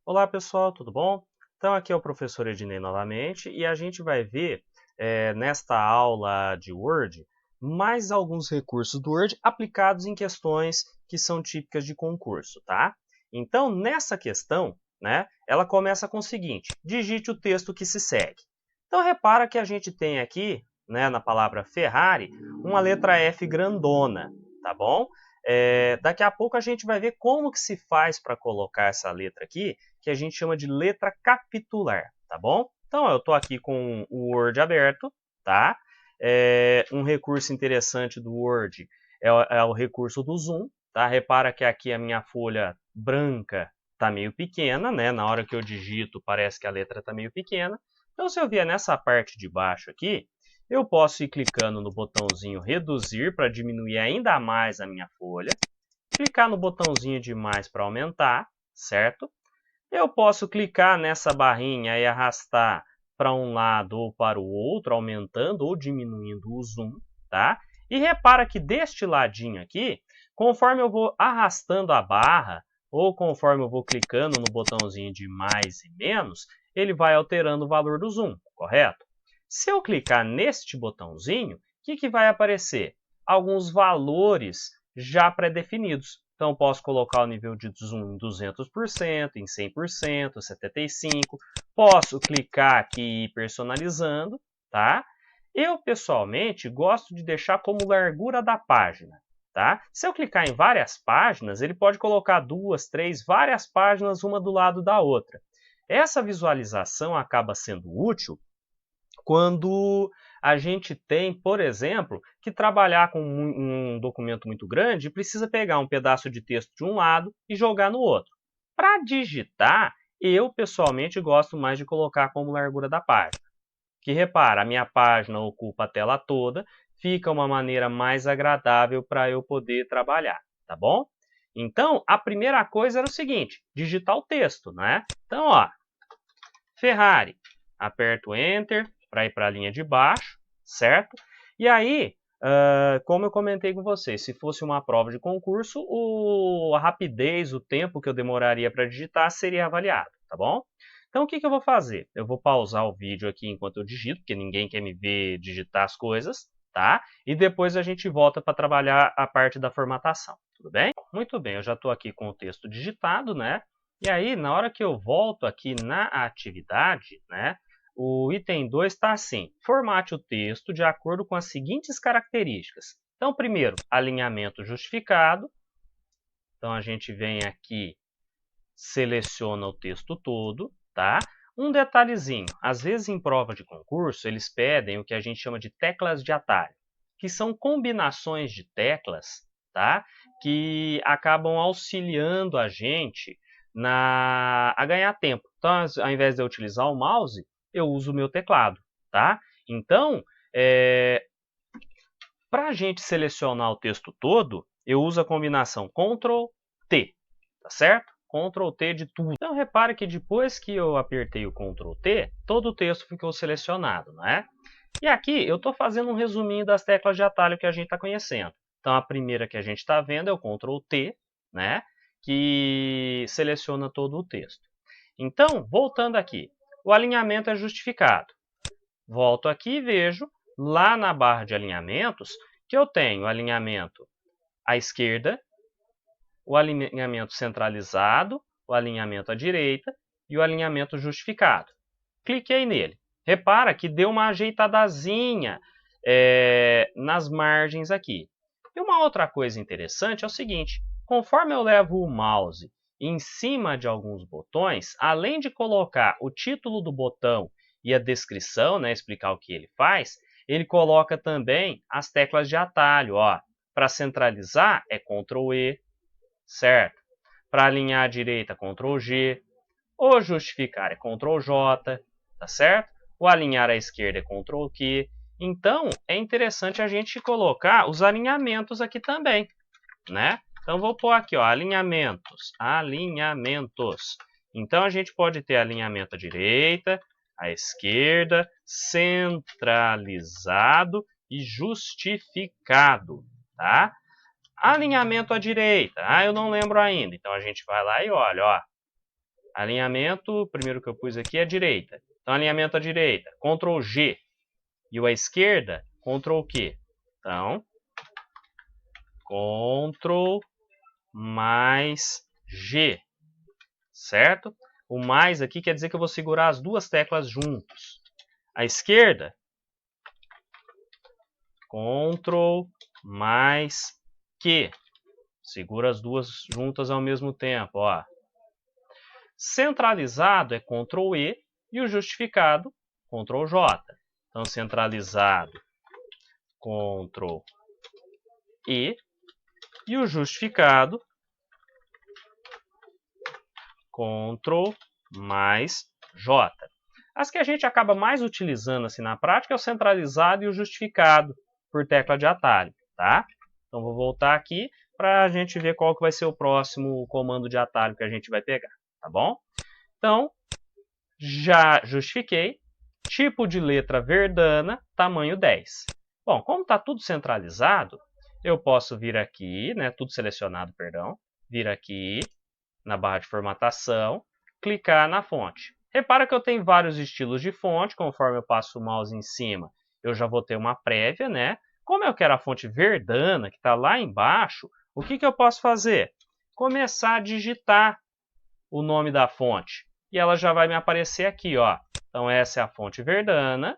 Olá pessoal, tudo bom? Então aqui é o professor Ednei novamente e a gente vai ver nesta aula de Word mais alguns recursos do Word aplicados em questões que são típicas de concurso, tá? Então nessa questão, né, ela começa com o seguinte: digite o texto que se segue. Então repara que a gente tem aqui, né, na palavra Ferrari, uma letra F grandona, tá bom? Daqui a pouco a gente vai ver como que se faz para colocar essa letra aqui, que a gente chama de letra capitular, tá bom? Então, eu estou aqui com o Word aberto, tá? Um recurso interessante do Word é o recurso do zoom, tá? Repara que aqui a minha folha branca está meio pequena, né? Na hora que eu digito, parece que a letra está meio pequena. Então, se eu vier nessa parte de baixo aqui, eu posso ir clicando no botãozinho reduzir para diminuir ainda mais a minha folha, clicar no botãozinho de mais para aumentar, certo? Eu posso clicar nessa barrinha e arrastar para um lado ou para o outro, aumentando ou diminuindo o zoom, tá? E repara que deste ladinho aqui, conforme eu vou arrastando a barra, ou conforme eu vou clicando no botãozinho de mais e menos, ele vai alterando o valor do zoom, correto? Se eu clicar neste botãozinho, o que vai aparecer? Alguns valores já pré-definidos. Então, posso colocar o nível de zoom em 200%, em 100%, 75%. Posso clicar aqui e ir personalizando, tá? Eu, pessoalmente, gosto de deixar como largura da página, tá? Se eu clicar em várias páginas, ele pode colocar duas, três, várias páginas uma do lado da outra. Essa visualização acaba sendo útil quando a gente tem, por exemplo, que trabalhar com um documento muito grande e precisa pegar um pedaço de texto de um lado e jogar no outro. Para digitar, eu pessoalmente gosto mais de colocar como largura da página. Que repara, a minha página ocupa a tela toda, fica uma maneira mais agradável para eu poder trabalhar, tá bom? Então, a primeira coisa era o seguinte, digitar o texto, né? Então, ó, Ferrari, aperto Enter para ir para a linha de baixo, certo? E aí, como eu comentei com vocês, se fosse uma prova de concurso, a rapidez, o tempo que eu demoraria para digitar seria avaliado, tá bom? Então, o que eu vou fazer? Eu vou pausar o vídeo aqui enquanto eu digito, porque ninguém quer me ver digitar as coisas, tá? E depois a gente volta para trabalhar a parte da formatação, tudo bem? Muito bem, eu já estou aqui com o texto digitado, né? E aí, na hora que eu volto aqui na atividade, né, o item 2 está assim: formate o texto de acordo com as seguintes características. Então, primeiro, alinhamento justificado. Então, a gente vem aqui, seleciona o texto todo, tá? Um detalhezinho, às vezes em prova de concurso, eles pedem o que a gente chama de teclas de atalho, que são combinações de teclas, tá? Que acabam auxiliando a gente a ganhar tempo. Então, ao invés de eu utilizar o mouse, eu uso o meu teclado, tá? Então, para a gente selecionar o texto todo, eu uso a combinação Ctrl T, tá certo? Ctrl T de tudo. Então, repare que depois que eu apertei o Ctrl T, todo o texto ficou selecionado, não é? E aqui eu estou fazendo um resuminho das teclas de atalho que a gente está conhecendo. Então, a primeira que a gente está vendo é o Ctrl T, né? Que seleciona todo o texto. Então, voltando aqui, o alinhamento é justificado. Volto aqui e vejo lá na barra de alinhamentos que eu tenho o alinhamento à esquerda, o alinhamento centralizado, o alinhamento à direita e o alinhamento justificado. Cliquei nele. Repara que deu uma ajeitadazinha nas margens aqui. E uma outra coisa interessante é o seguinte: conforme eu levo o mouse em cima de alguns botões, além de colocar o título do botão e a descrição, né, explicar o que ele faz, ele coloca também as teclas de atalho. Para centralizar é Ctrl E, certo? Para alinhar à direita, Ctrl G. O justificar é Ctrl J, tá certo? O alinhar à esquerda é Ctrl Q. Então, é interessante a gente colocar os alinhamentos aqui também, né? Então, vou pôr aqui, ó, alinhamentos, alinhamentos. Então, a gente pode ter alinhamento à direita, à esquerda, centralizado e justificado, tá? Alinhamento à direita, eu não lembro ainda. Então, a gente vai lá e olha, ó, Alinhamento, primeiro que eu pus aqui é direita. Então, alinhamento à direita, Ctrl G. E o à esquerda, Ctrl Q. Então, Ctrl mais G. Certo? O mais aqui quer dizer que eu vou segurar as duas teclas juntos. À esquerda, Ctrl mais Q. Segura as duas juntas ao mesmo tempo. Ó. Centralizado é Ctrl E e o justificado, Ctrl J. Então, centralizado, Ctrl E e o justificado, Ctrl mais J. As que a gente acaba mais utilizando assim na prática é o centralizado e o justificado por tecla de atalho, tá? Então vou voltar aqui para a gente ver qual que vai ser o próximo comando de atalho que a gente vai pegar, tá bom? Então, já justifiquei, tipo de letra verdana, tamanho 10. Bom, como está tudo centralizado, eu posso vir aqui, né, tudo selecionado, perdão, vir aqui na barra de formatação, clicar na fonte. Repara que eu tenho vários estilos de fonte, conforme eu passo o mouse em cima, eu já vou ter uma prévia, né? Como eu quero a fonte verdana, que está lá embaixo, o que eu posso fazer? Começar a digitar o nome da fonte. E ela já vai me aparecer aqui, ó. Então, essa é a fonte verdana.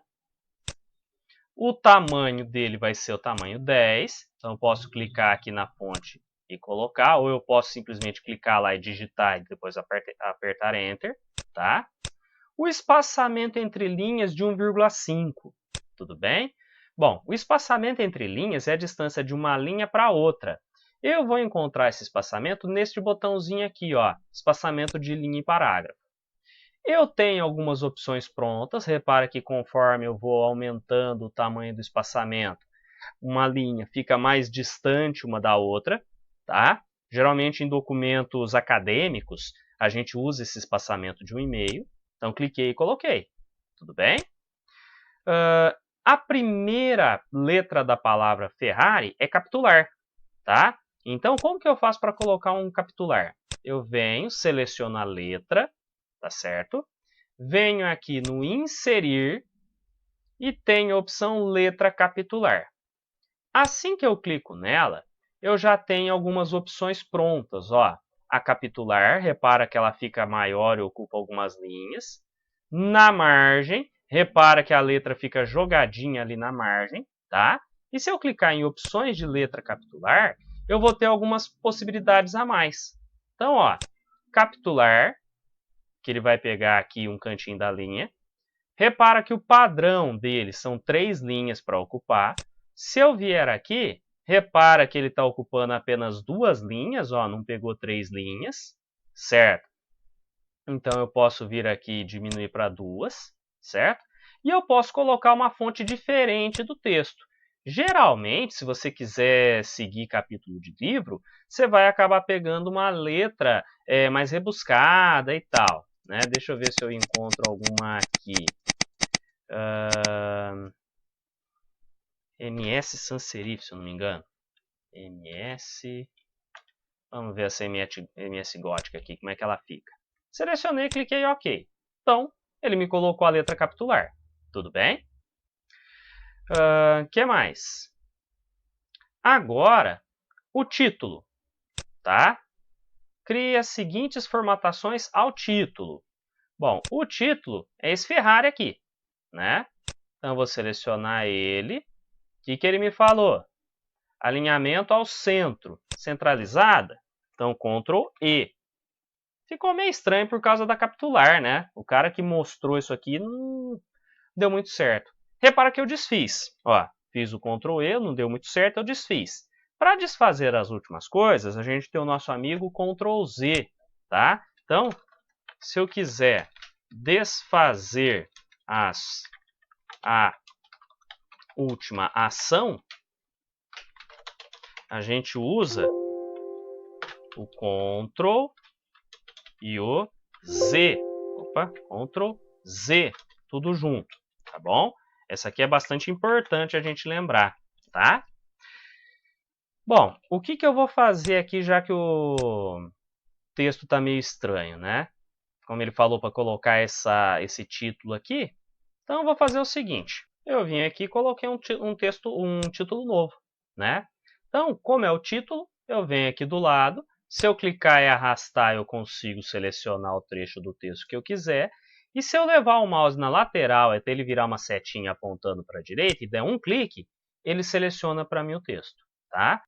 O tamanho dele vai ser o tamanho 10. Então, eu posso clicar aqui na fonte e colocar, ou eu posso simplesmente clicar lá e digitar e depois apertar Enter, tá? O espaçamento entre linhas de 1,5, tudo bem? Bom, o espaçamento entre linhas é a distância de uma linha para outra. Eu vou encontrar esse espaçamento neste botãozinho aqui, ó, espaçamento de linha e parágrafo. Eu tenho algumas opções prontas, repara que conforme eu vou aumentando o tamanho do espaçamento, uma linha fica mais distante uma da outra, tá? Geralmente em documentos acadêmicos, a gente usa esse espaçamento de 1,5. Então, cliquei e coloquei. Tudo bem? A primeira letra da palavra Ferrari é capitular, tá? Então, como que eu faço para colocar um capitular? Eu venho, seleciono a letra, tá certo? Venho aqui no Inserir e tenho a opção Letra Capitular. Assim que eu clico nela, eu já tenho algumas opções prontas. Ó. A capitular, repara que ela fica maior e ocupa algumas linhas. Na margem, repara que a letra fica jogadinha ali na margem. Tá? E se eu clicar em opções de letra capitular, eu vou ter algumas possibilidades a mais. Então, ó, capitular, que ele vai pegar aqui um cantinho da linha. Repara que o padrão dele são 3 linhas para ocupar. Se eu vier aqui, repara que ele está ocupando apenas 2 linhas, ó, não pegou 3 linhas, certo? Então, eu posso vir aqui e diminuir para 2, certo? E eu posso colocar uma fonte diferente do texto. Geralmente, se você quiser seguir capítulo de livro, você vai acabar pegando uma letra mais rebuscada e tal. Né? Deixa eu ver se eu encontro alguma aqui. MS Sans Serif, se eu não me engano. MS. Vamos ver essa MS gótica aqui, como é que ela fica. Selecionei, cliquei em OK. Então, ele me colocou a letra capitular. Tudo bem? Que mais? Agora, o título. Tá? Crie as seguintes formatações ao título. Bom, o título é esse Ferrari aqui. Né? Então, eu vou selecionar ele. O que ele me falou? Alinhamento ao centro, centralizada. Então, Ctrl E. Ficou meio estranho por causa da capitular, né? O cara que mostrou isso aqui não deu muito certo. Repara que eu desfiz. Ó, fiz o Ctrl E, não deu muito certo, eu desfiz. Para desfazer as últimas coisas, a gente tem o nosso amigo Ctrl Z, tá? Então, se eu quiser desfazer a última ação, a gente usa o Ctrl e o Z. Opa, Ctrl Z, tudo junto, tá bom? Essa aqui é bastante importante a gente lembrar, tá? Bom, o que eu vou fazer aqui já que o texto está meio estranho, né? como ele falou para colocar esse título aqui, então eu vou fazer o seguinte. Eu vim aqui e coloquei um título novo, né? Então, como é o título, eu venho aqui do lado. Se eu clicar e arrastar, eu consigo selecionar o trecho do texto que eu quiser. E se eu levar o mouse na lateral até ele virar uma setinha apontando para a direita e der um clique, ele seleciona para mim o texto, tá?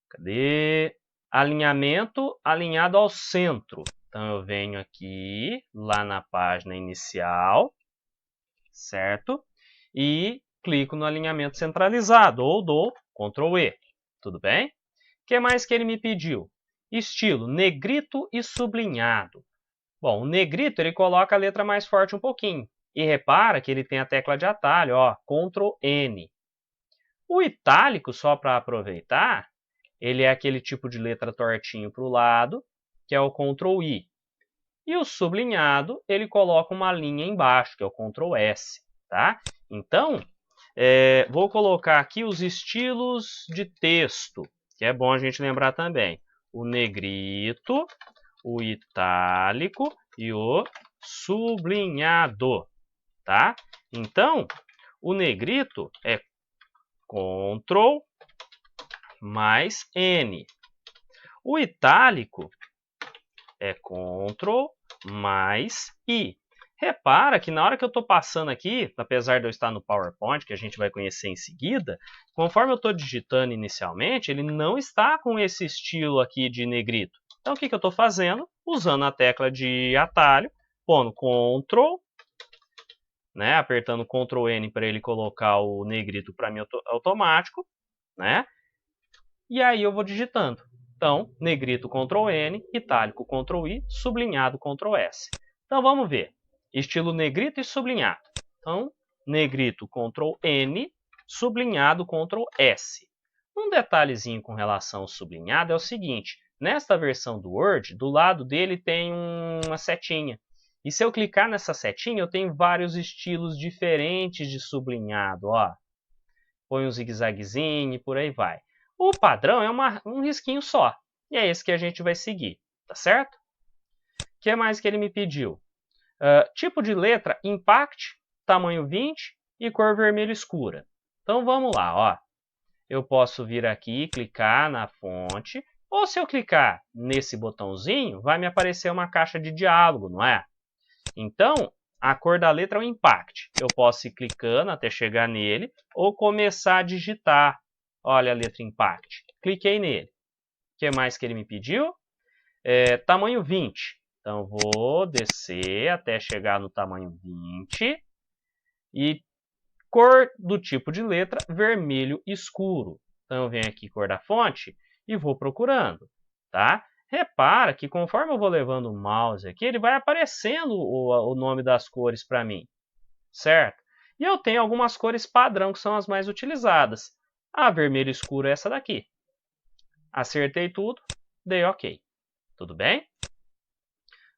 Cadê? Alinhamento alinhado ao centro. Então, eu venho aqui, lá na página inicial, certo? E clico no alinhamento centralizado, ou dou Ctrl E. Tudo bem? O que mais que ele me pediu? Estilo negrito e sublinhado. Bom, o negrito ele coloca a letra mais forte um pouquinho. E repara que ele tem a tecla de atalho, ó, Ctrl N. O itálico, só para aproveitar, ele é aquele tipo de letra tortinho para o lado, que é o Ctrl I. E o sublinhado, ele coloca uma linha embaixo, que é o Ctrl S. Tá? Então, vou colocar aqui os estilos de texto, que é bom a gente lembrar também. O negrito, o itálico e o sublinhado. Tá? Então, o negrito é Ctrl mais N. O itálico é Ctrl mais I. Repara que na hora que eu estou passando aqui, apesar de eu estar no PowerPoint, que a gente vai conhecer em seguida, conforme eu estou digitando inicialmente, ele não está com esse estilo aqui de negrito. Então, o que eu estou fazendo? Usando a tecla de atalho, pondo Ctrl, né, apertando Ctrl N para ele colocar o negrito para mim automático, né? E aí eu vou digitando. Então, negrito Ctrl N, itálico Ctrl I, sublinhado Ctrl S. Então, vamos ver. Estilo negrito e sublinhado. Então, negrito Ctrl N, sublinhado Ctrl S. Um detalhezinho com relação ao sublinhado é o seguinte. Nesta versão do Word, do lado dele tem uma setinha. E se eu clicar nessa setinha, eu tenho vários estilos diferentes de sublinhado. Ó. Põe um zigue-zaguezinho e por aí vai. O padrão é um risquinho só. E é esse que a gente vai seguir. Tá certo? O que mais que ele me pediu? Tipo de letra Impact, tamanho 20 e cor vermelho escura. Então vamos lá. Ó. Eu posso vir aqui e clicar na fonte. Ou se eu clicar nesse botãozinho, vai me aparecer uma caixa de diálogo, não é? Então, a cor da letra é o Impact. Eu posso ir clicando até chegar nele ou começar a digitar. Olha a letra Impact. Cliquei nele. O que mais que ele me pediu? Tamanho 20. Então, vou descer até chegar no tamanho 20. E cor do tipo de letra vermelho escuro. Então, eu venho aqui cor da fonte e vou procurando. Tá? Repara que conforme eu vou levando o mouse aqui, ele vai aparecendo o nome das cores para mim. Certo? E eu tenho algumas cores padrão que são as mais utilizadas. A vermelho escuro é essa daqui. Acertei tudo, dei OK. Tudo bem?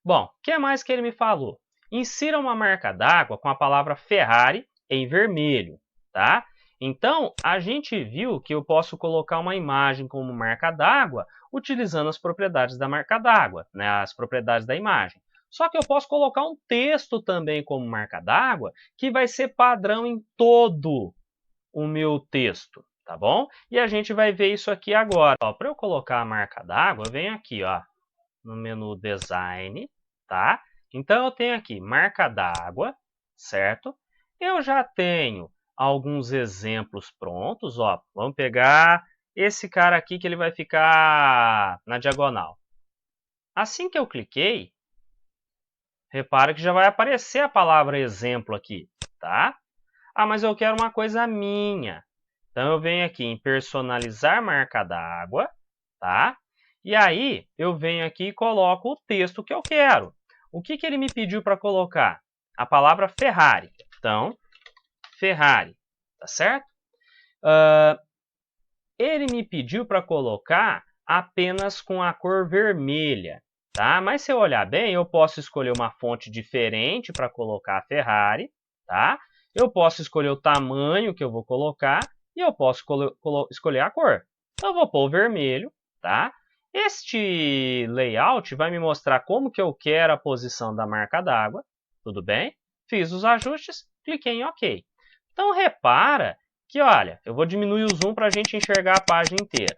Bom, o que mais que ele me falou? Insira uma marca d'água com a palavra Ferrari em vermelho. Tá? Então, a gente viu que eu posso colocar uma imagem como marca d'água utilizando as propriedades da marca d'água, né? As propriedades da imagem. Só que eu posso colocar um texto também como marca d'água que vai ser padrão em todo o meu texto, tá bom? E a gente vai ver isso aqui agora. Para eu colocar a marca d'água, eu venho aqui ó, no menu Design, tá? Então, eu tenho aqui marca d'água, certo? Eu já tenho alguns exemplos prontos, ó. Vamos pegar esse cara aqui que ele vai ficar na diagonal. Assim que eu cliquei, repara que já vai aparecer a palavra exemplo aqui, tá? Ah, mas eu quero uma coisa minha. Então, eu venho aqui em personalizar marca d'água, tá? E aí, eu venho aqui e coloco o texto que eu quero. O que ele me pediu para colocar? A palavra Ferrari. Então, Ferrari, tá certo? Ele me pediu para colocar apenas com a cor vermelha, tá? Mas se eu olhar bem, eu posso escolher uma fonte diferente para colocar a Ferrari, tá? Eu posso escolher o tamanho que eu vou colocar e eu posso escolher a cor. Então, eu vou pôr o vermelho, tá? Este layout vai me mostrar como que eu quero a posição da marca d'água. Tudo bem? Fiz os ajustes, cliquei em OK. Então, repara que, olha, eu vou diminuir o zoom para a gente enxergar a página inteira.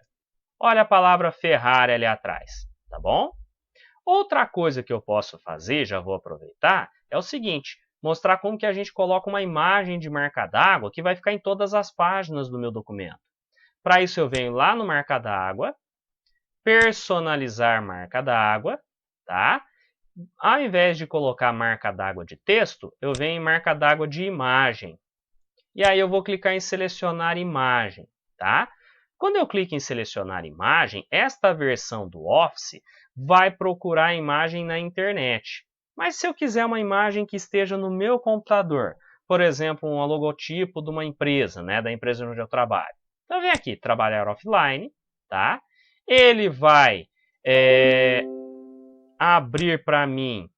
Olha a palavra Ferrari ali atrás, tá bom? Outra coisa que eu posso fazer, já vou aproveitar, é o seguinte, mostrar como que a gente coloca uma imagem de marca d'água que vai ficar em todas as páginas do meu documento. Para isso eu venho lá no marca d'água, personalizar marca d'água, tá? Ao invés de colocar marca d'água de texto, eu venho em marca d'água de imagem. E aí eu vou clicar em selecionar imagem, tá? Quando eu clico em selecionar imagem, esta versão do Office vai procurar a imagem na internet. Mas se eu quiser uma imagem que esteja no meu computador, por exemplo, um logotipo de uma empresa, né, da empresa onde eu trabalho. Então, eu venho aqui, trabalhar offline, tá? Ele vai abrir para mim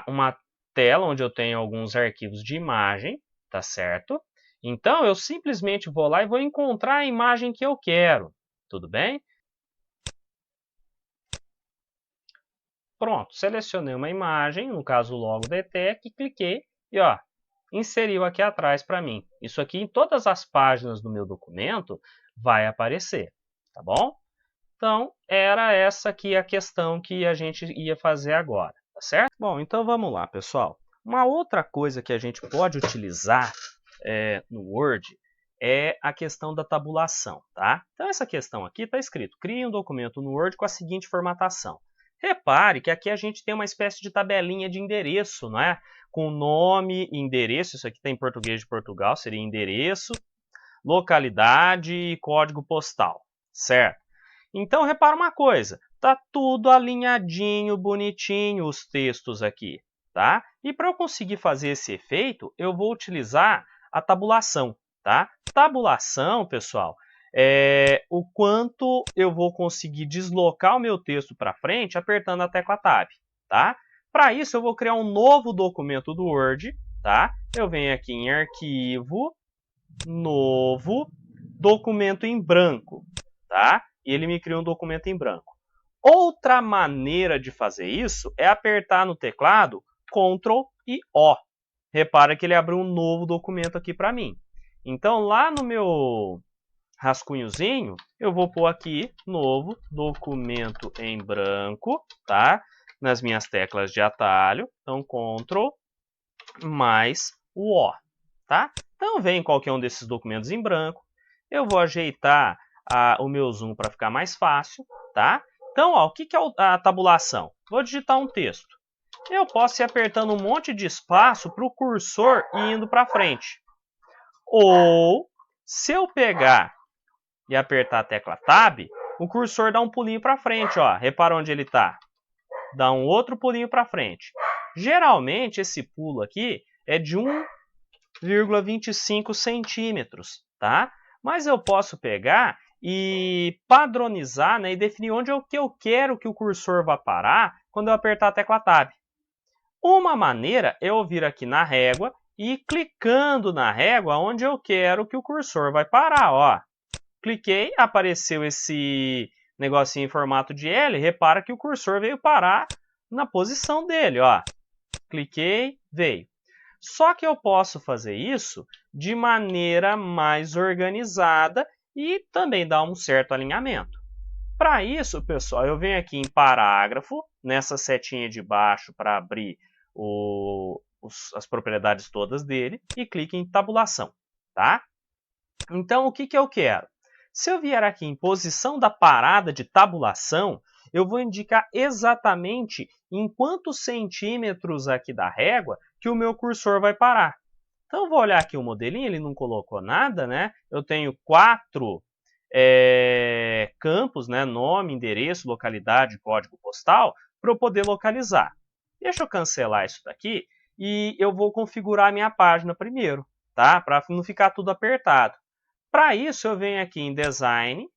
uma tela onde eu tenho alguns arquivos de imagem, tá certo? Então, eu simplesmente vou lá e vou encontrar a imagem que eu quero, tudo bem? Pronto, selecionei uma imagem, no caso o logo da ETEC, cliquei e ó, inseriu aqui atrás para mim. Isso aqui em todas as páginas do meu documento vai aparecer, tá bom? Então, era essa aqui a questão que a gente ia fazer agora, tá certo? Bom, então vamos lá, pessoal. Uma outra coisa que a gente pode utilizar no Word é a questão da tabulação, tá? Então, essa questão aqui está escrito, crie um documento no Word com a seguinte formatação. Repare que aqui a gente tem uma espécie de tabelinha de endereço, não é? Com nome e endereço, isso aqui está em português de Portugal, seria endereço, localidade e código postal, certo? Então, repara uma coisa, tá tudo alinhadinho, bonitinho os textos aqui, tá? E para eu conseguir fazer esse efeito, eu vou utilizar a tabulação, tá? Tabulação, pessoal, é o quanto eu vou conseguir deslocar o meu texto para frente apertando a tecla Tab, tá? Para isso, eu vou criar um novo documento do Word, tá? Eu venho aqui em Arquivo, Novo, Documento em branco, tá? E ele me cria um documento em branco. Outra maneira de fazer isso é apertar no teclado Ctrl e O. Repara que ele abriu um novo documento aqui para mim. Então, lá no meu rascunhozinho, eu vou pôr aqui novo documento em branco, tá? Nas minhas teclas de atalho. Então, Ctrl mais o O, tá? Então, vem em qualquer um desses documentos em branco. Eu vou ajeitar o meu zoom para ficar mais fácil, tá? Então, ó, o que é a tabulação? Vou digitar um texto. Eu posso ir apertando um monte de espaço para o cursor e indo para frente. Ou, se eu pegar e apertar a tecla Tab, o cursor dá um pulinho para frente. Ó. Repara onde ele está. Dá um outro pulinho para frente. Geralmente, esse pulo aqui é de 1,25 centímetros, tá? Mas eu posso pegar e padronizar, né, e definir onde eu quero que o cursor vá parar quando eu apertar a tecla Tab. Uma maneira é eu vir aqui na régua e ir clicando na régua onde eu quero que o cursor vai parar. Ó. Cliquei, apareceu esse negocinho em formato de L, repara que o cursor veio parar na posição dele. Ó. Cliquei, veio. Só que eu posso fazer isso de maneira mais organizada e também dar um certo alinhamento. Para isso, pessoal, eu venho aqui em parágrafo, nessa setinha de baixo para abrir as propriedades todas dele e clique em tabulação, tá? Então, o que eu quero? Se eu vier aqui em posição da parada de tabulação, eu vou indicar exatamente em quantos centímetros aqui da régua que o meu cursor vai parar. Então, eu vou olhar aqui o modelinho, ele não colocou nada, né? Eu tenho 4 campos, né? Nome, endereço, localidade, código postal, para eu poder localizar. Deixa eu cancelar isso daqui e eu vou configurar a minha página primeiro, tá? Para não ficar tudo apertado. Para isso, eu venho aqui em Design.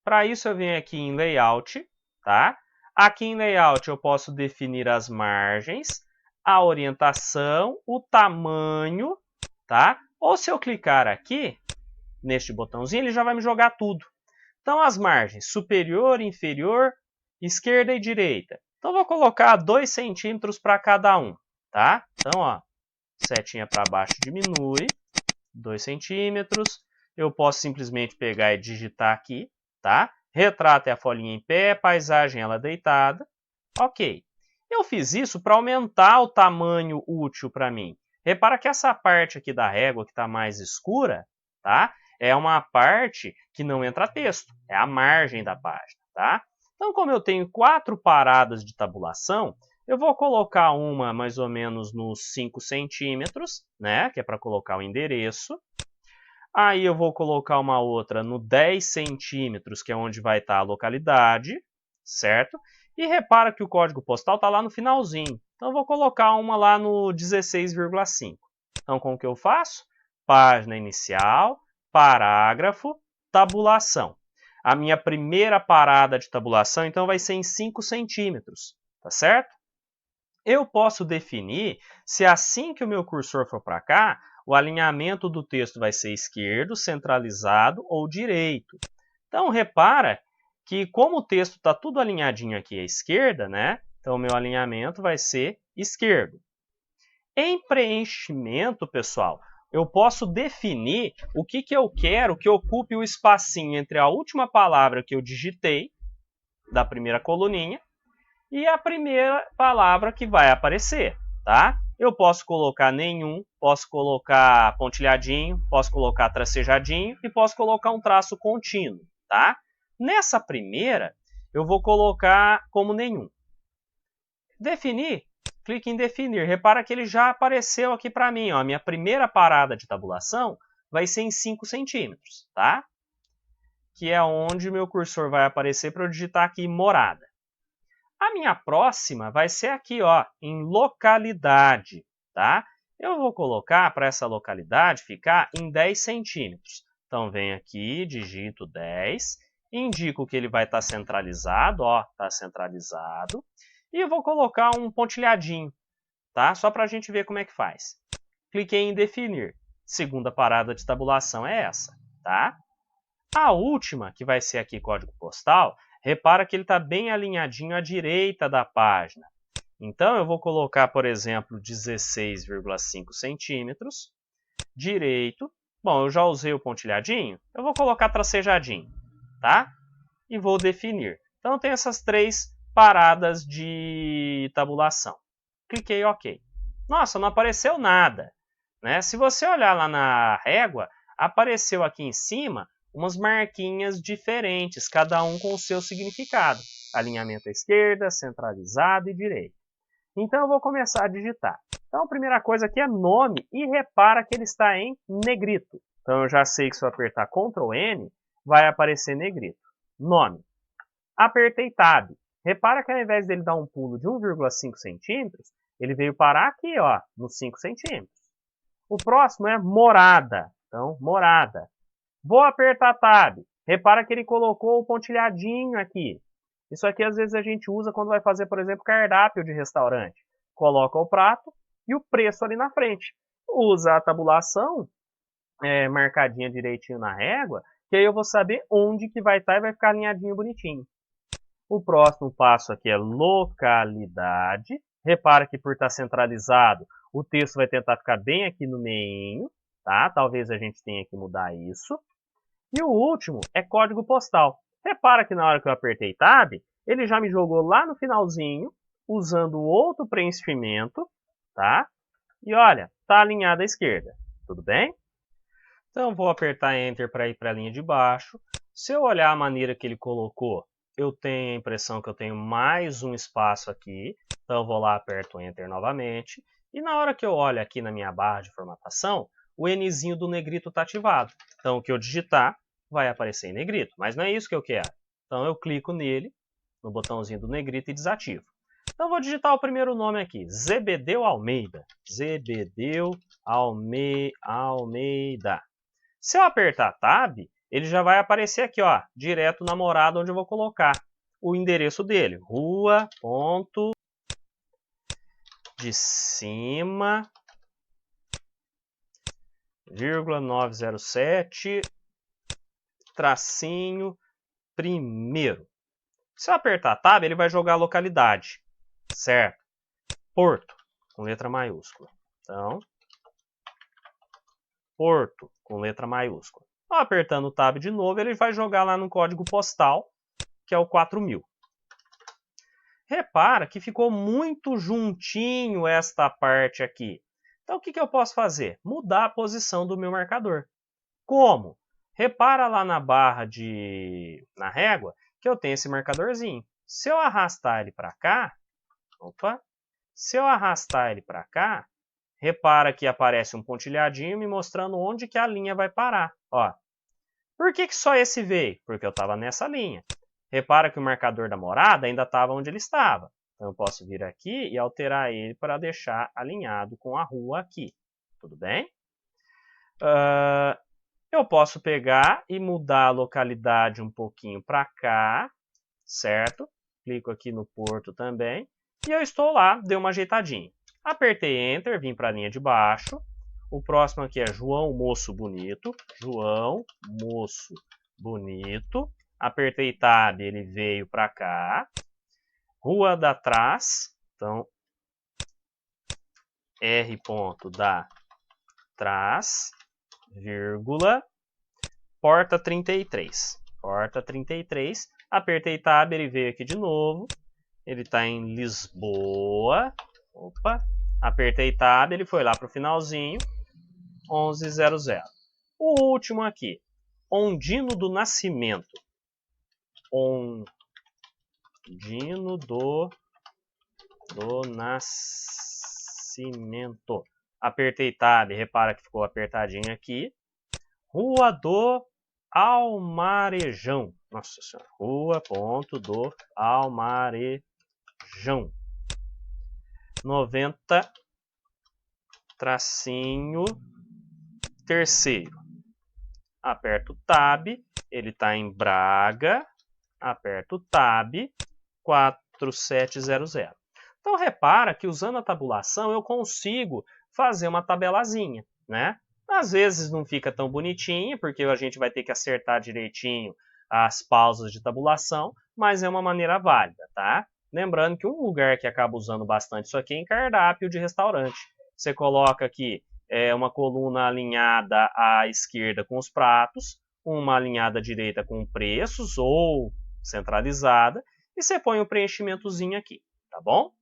Para isso, eu venho aqui em Layout, tá? Aqui em Layout, eu posso definir as margens, a orientação, o tamanho, tá? Ou se eu clicar aqui, neste botãozinho, ele já vai me jogar tudo. Então, as margens superior, inferior, esquerda e direita. Então, vou colocar 2 centímetros para cada um, tá? Então, ó, setinha para baixo diminui, 2 centímetros. Eu posso simplesmente pegar e digitar aqui, tá? Retrato é a folhinha em pé, paisagem ela deitada. Ok. Eu fiz isso para aumentar o tamanho útil para mim. Repara que essa parte aqui da régua que está mais escura, tá? É uma parte que não entra texto, é a margem da página, tá? Então, como eu tenho 4 paradas de tabulação, eu vou colocar uma mais ou menos nos 5 centímetros, né? Que é para colocar o endereço. Aí eu vou colocar uma outra no 10 centímetros, que é onde vai estar a localidade, certo? E repara que o código postal está lá no finalzinho. Então eu vou colocar uma lá no 16,5. Então como que eu faço? Página inicial, parágrafo, tabulação. A minha primeira parada de tabulação então vai ser em 5 centímetros, tá certo? Eu posso definir se assim que o meu cursor for para cá, o alinhamento do texto vai ser esquerdo, centralizado ou direito. Então, repara que como o texto está tudo alinhadinho aqui à esquerda, né? Então, o meu alinhamento vai ser esquerdo. Em preenchimento, pessoal, eu posso definir o que eu quero que ocupe o espacinho entre a última palavra que eu digitei, da primeira coluninha, e a primeira palavra que vai aparecer, tá? Eu posso colocar nenhum, posso colocar pontilhadinho, posso colocar tracejadinho e posso colocar um traço contínuo, tá? Nessa primeira, eu vou colocar como nenhum. Definir, clique em definir. Repara que ele já apareceu aqui para mim, ó. A minha primeira parada de tabulação vai ser em 5 centímetros, tá? Que é onde o meu cursor vai aparecer para eu digitar aqui morada. A minha próxima vai ser aqui, ó, em localidade, tá? Eu vou colocar para essa localidade ficar em 10 centímetros. Então, venho aqui, digito 10, indico que ele vai estar centralizado, ó, está centralizado. E eu vou colocar um pontilhadinho, tá? Só para a gente ver como é que faz. Cliquei em definir. Segunda parada de tabulação é essa, tá? A última, que vai ser aqui código postal, repara que ele está bem alinhadinho à direita da página. Então, eu vou colocar, por exemplo, 16,5 centímetros, direito. Bom, eu já usei o pontilhadinho, eu vou colocar tracejadinho, tá? E vou definir. Então, tem essas 3 paradas de tabulação. Cliquei OK. Nossa, não apareceu nada, né? Se você olhar lá na régua, apareceu aqui em cima umas marquinhas diferentes, cada um com o seu significado. Alinhamento à esquerda, centralizado e direito. Então eu vou começar a digitar. Então a primeira coisa aqui é nome e repara que ele está em negrito. Então eu já sei que se eu apertar Ctrl N, vai aparecer negrito. Nome. Apertei Tab. Repara que ao invés dele dar um pulo de 1,5 centímetros, ele veio parar aqui, ó, nos 5 centímetros. O próximo é morada. Então, morada. Vou apertar Tab. Repara que ele colocou o pontilhadinho aqui. Isso aqui às vezes a gente usa quando vai fazer, por exemplo, cardápio de restaurante. Coloca o prato e o preço ali na frente. Usa a tabulação marcadinha direitinho na régua, que aí eu vou saber onde que vai estar e vai ficar alinhadinho bonitinho. O próximo passo aqui é localidade. Repara que por estar centralizado, o texto vai tentar ficar bem aqui no meio, tá? Talvez a gente tenha que mudar isso. E o último é código postal. Repara que na hora que eu apertei Tab, ele já me jogou lá no finalzinho, usando outro preenchimento, tá? E olha, tá alinhado à esquerda, tudo bem? Então vou apertar Enter para ir para a linha de baixo. Se eu olhar a maneira que ele colocou, eu tenho a impressão que eu tenho mais um espaço aqui. Então eu vou lá, aperto Enter novamente. E na hora que eu olho aqui na minha barra de formatação, o Nzinho do negrito está ativado. Então o que eu digitar vai aparecer em negrito, mas não é isso que eu quero. Então eu clico nele, no botãozinho do negrito e desativo. Então eu vou digitar o primeiro nome aqui, Zebedeu Almeida. Zebedeu Almeida. Se eu apertar Tab, ele já vai aparecer aqui, ó, direto na morada onde eu vou colocar o endereço dele. Rua, ponto, de cima, vírgula 907, tracinho primeiro. Se eu apertar Tab, ele vai jogar a localidade, certo? Porto, com letra maiúscula. Então, Porto, com letra maiúscula. Então, apertando o Tab de novo, ele vai jogar lá no código postal, que é o 4000. Repara que ficou muito juntinho esta parte aqui. Então, o que eu posso fazer? Mudar a posição do meu marcador. Como? Repara lá na barra na régua que eu tenho esse marcadorzinho. Se eu arrastar ele para cá, repara que aparece um pontilhadinho me mostrando onde que a linha vai parar. Ó. Por que só esse veio? Porque eu estava nessa linha. Repara que o marcador da morada ainda estava onde ele estava. Então, eu posso vir aqui e alterar ele para deixar alinhado com a rua aqui. Tudo bem? Eu posso pegar e mudar a localidade um pouquinho para cá, certo? Clico aqui no Porto também. E eu estou lá, dei uma ajeitadinha. Apertei Enter, vim para a linha de baixo. O próximo aqui é João Moço Bonito. João Moço Bonito. Apertei Tab, ele veio para cá. Rua da Trás. Então, R. da Trás, vírgula, porta 33. Porta 33. Apertei Tab, ele veio aqui de novo. Ele está em Lisboa. Opa. Apertei Tab, ele foi lá para o finalzinho. 1100. O último aqui. Ondino do Nascimento. Ondino do Nascimento. Apertei Tab, repara que ficou apertadinho aqui. Rua do Almarejão. Nossa Senhora. Rua do Almarejão. 90 tracinho terceiro. Aperto Tab, ele está em Braga. Aperto Tab, 4700. Então, repara que usando a tabulação eu consigo fazer uma tabelazinha, né? Às vezes não fica tão bonitinho, porque a gente vai ter que acertar direitinho as pausas de tabulação, mas é uma maneira válida, tá? Lembrando que um lugar que acaba usando bastante isso aqui é em cardápio de restaurante. Você coloca aqui uma coluna alinhada à esquerda com os pratos, uma alinhada à direita com preços ou centralizada, e você põe o preenchimentozinho aqui, tá bom?